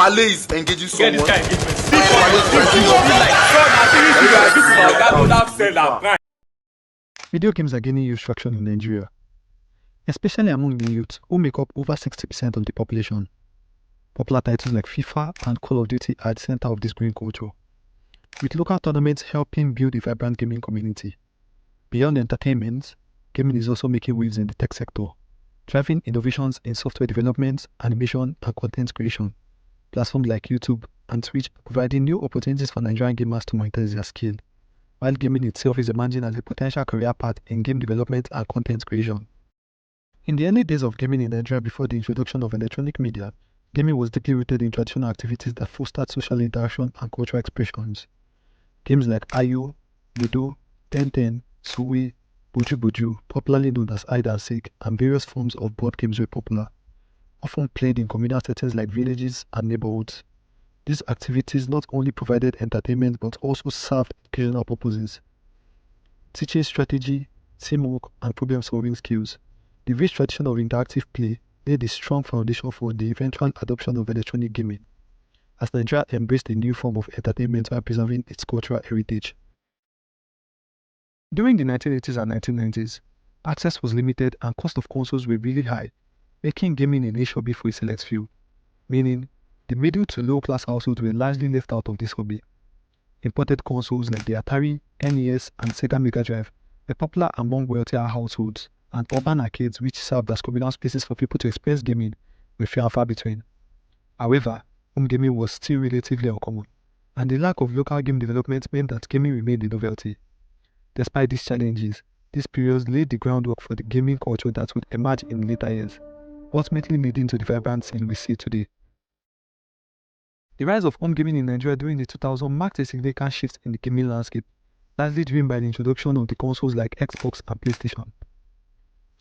Pale is engaging Get someone. this guy engagement. This is like son. Video games are gaining huge traction in Nigeria, especially among the youth, who make up over 60% of the population. Popular titles like FIFA and Call of Duty are at the center of this growing culture, with local tournaments helping build a vibrant gaming community. Beyond entertainment, gaming is also making waves in the tech sector, driving innovations in software development, animation, and content creation. Platforms like YouTube and Twitch are providing new opportunities for Nigerian gamers to monetize their skill, while gaming itself is emerging as a potential career path in game development and content creation. In the early days of gaming in Nigeria before the introduction of electronic media, gaming was deeply rooted in traditional activities that fostered social interaction and cultural expressions. Games like Ayo, Ludo, Ten, Suwe, Buju Buju, popularly known as hide and seek, and various forms of board games were popular, often played in communal settings like villages and neighborhoods. These activities not only provided entertainment but also served educational purposes, teaching strategy, teamwork, and problem-solving skills. The rich tradition of interactive play laid a strong foundation for the eventual adoption of electronic gaming, as Nigeria embraced a new form of entertainment while preserving its cultural heritage. During the 1980s and 1990s, access was limited and cost of consoles were really high, making gaming a niche hobby for a select few, meaning the middle to low class households were largely left out of this hobby. Imported consoles like the Atari, NES, and Sega Mega Drive were popular among wealthier households, and urban arcades, which served as communal spaces for people to experience gaming, were few and far between. However, home gaming was still relatively uncommon, and the lack of local game development meant that gaming remained a novelty. Despite these challenges, these periods laid the groundwork for the gaming culture that would emerge in later years, ultimately leading to the vibrant scene we see today. The rise of home gaming in Nigeria during the 2000s marked a significant shift in the gaming landscape, largely driven by the introduction of the consoles like Xbox and PlayStation,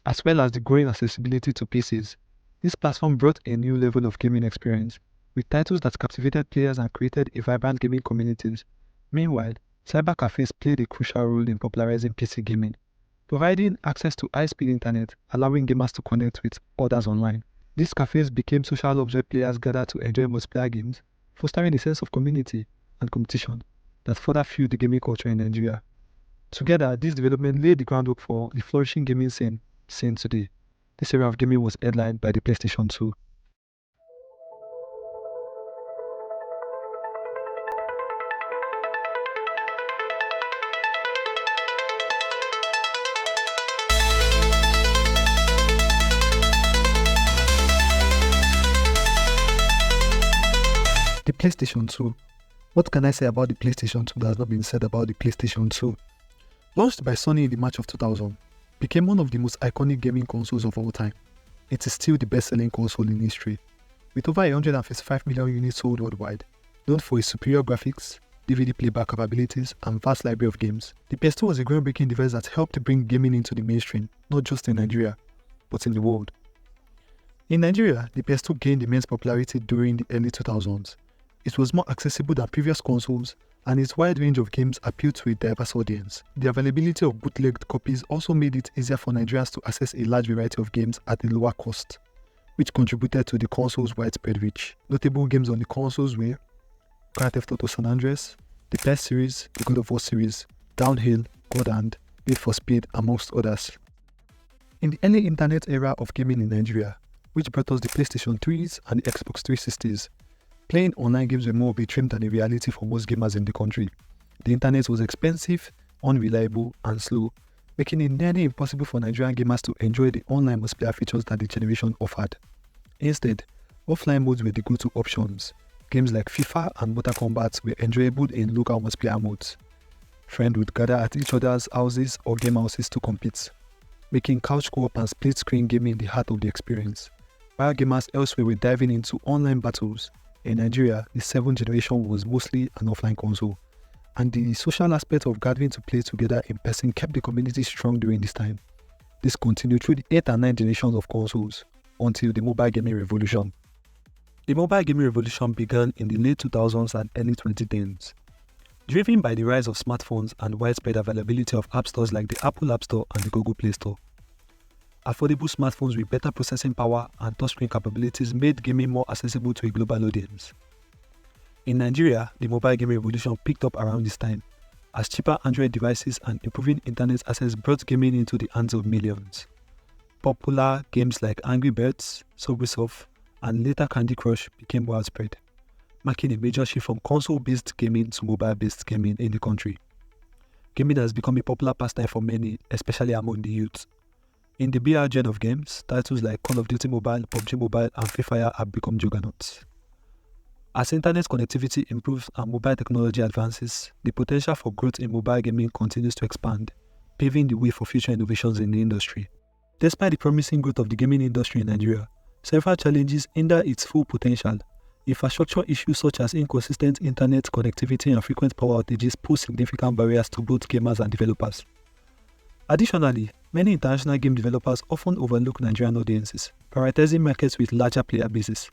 as well as the growing accessibility to PCs. This platform brought a new level of gaming experience, with titles that captivated players and created a vibrant gaming communities. Meanwhile, cyber cafes played a crucial role in popularizing PC gaming, providing access to high-speed internet, allowing gamers to connect with others online. These cafes became social hubs where players gathered to enjoy multiplayer games, fostering a sense of community and competition that further fueled the gaming culture in Nigeria. Together, this development laid the groundwork for the flourishing gaming scene seen today. This era of gaming was headlined by the PlayStation 2. The PlayStation 2. What can I say about the PlayStation 2 that has not been said about the PlayStation 2? Launched by Sony in the March of 2000, became one of the most iconic gaming consoles of all time. It is still the best-selling console in history, with over 155 million units sold worldwide. Known for its superior graphics, DVD playback capabilities, and vast library of games, the PS2 was a groundbreaking device that helped to bring gaming into the mainstream, not just in Nigeria, but in the world. In Nigeria, the PS2 gained immense popularity during the early 2000s. It was more accessible than previous consoles, and its wide range of games appealed to a diverse audience. The availability of bootlegged copies also made it easier for Nigerians to access a large variety of games at a lower cost, which contributed to the console's widespread reach. Notable games on the consoles were Grand Theft Auto San Andreas, the PES series, the God of War series, Downhill, God Hand, Need for Speed, amongst others. In the early internet era of gaming in Nigeria, which brought us the PlayStation 3s and the Xbox 360s, playing online games were more of a dream than a reality for most gamers in the country. The internet was expensive, unreliable, and slow, making it nearly impossible for Nigerian gamers to enjoy the online multiplayer features that the generation offered. Instead, offline modes were the go-to options. Games like FIFA and Mortal Kombat were enjoyable in local multiplayer modes. Friends would gather at each other's houses or game houses to compete, making couch co-op and split-screen gaming the heart of the experience. While gamers elsewhere were diving into online battles, in Nigeria, the 7th generation was mostly an offline console, and the social aspect of gathering to play together in person kept the community strong during this time. This continued through the 8th and 9th generations of consoles, until the mobile gaming revolution. The mobile gaming revolution began in the late 2000s and early 2010s. Driven by the rise of smartphones and widespread availability of app stores like the Apple App Store and the Google Play Store. Affordable smartphones with better processing power and touchscreen capabilities made gaming more accessible to a global audience. In Nigeria, the mobile gaming revolution picked up around this time, as cheaper Android devices and improving internet access brought gaming into the hands of millions. Popular games like Angry Birds, Subway Surf, and later Candy Crush became widespread, marking a major shift from console-based gaming to mobile-based gaming in the country. Gaming has become a popular pastime for many, especially among the youth. In the BR gen of games, titles like Call of Duty Mobile, PUBG Mobile, and Free Fire have become juggernauts. As internet connectivity improves and mobile technology advances, the potential for growth in mobile gaming continues to expand, paving the way for future innovations in the industry. Despite the promising growth of the gaming industry in Nigeria, several challenges hinder its full potential. Infrastructure issues such as inconsistent internet connectivity and frequent power outages pose significant barriers to both gamers and developers. Additionally, many international game developers often overlook Nigerian audiences, prioritizing markets with larger player bases.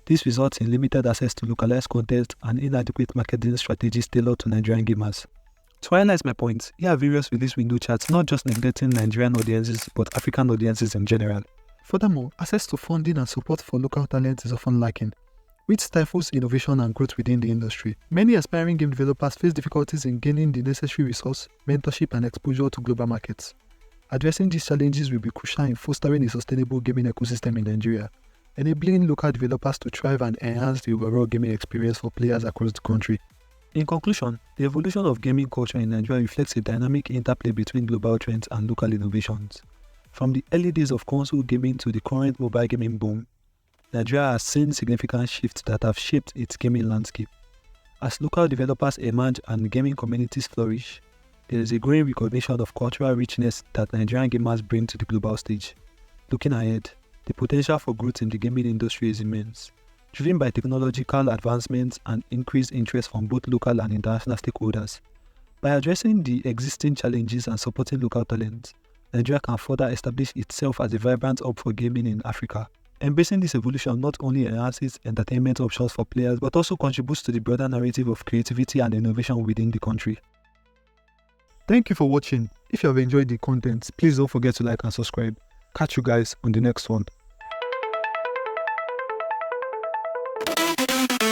This results in limited access to localized content and inadequate marketing strategies tailored to Nigerian gamers. To highlight my point, here are various release window charts not just neglecting Nigerian audiences but African audiences in general. Furthermore, access to funding and support for local talent is often lacking, which stifles innovation and growth within the industry. Many aspiring game developers face difficulties in gaining the necessary resource, mentorship, and exposure to global markets. Addressing these challenges will be crucial in fostering a sustainable gaming ecosystem in Nigeria, enabling local developers to thrive and enhance the overall gaming experience for players across the country. In conclusion, the evolution of gaming culture in Nigeria reflects a dynamic interplay between global trends and local innovations. From the early days of console gaming to the current mobile gaming boom, Nigeria has seen significant shifts that have shaped its gaming landscape. As local developers emerge and gaming communities flourish, there is a growing recognition of cultural richness that Nigerian gamers bring to the global stage. Looking ahead, the potential for growth in the gaming industry is immense, driven by technological advancements and increased interest from both local and international stakeholders. By addressing the existing challenges and supporting local talent, Nigeria can further establish itself as a vibrant hub for gaming in Africa. Embracing this evolution not only enhances entertainment options for players but also contributes to the broader narrative of creativity and innovation within the country. Thank you for watching. If you have enjoyed the content, please don't forget to like and subscribe. Catch you guys on the next one.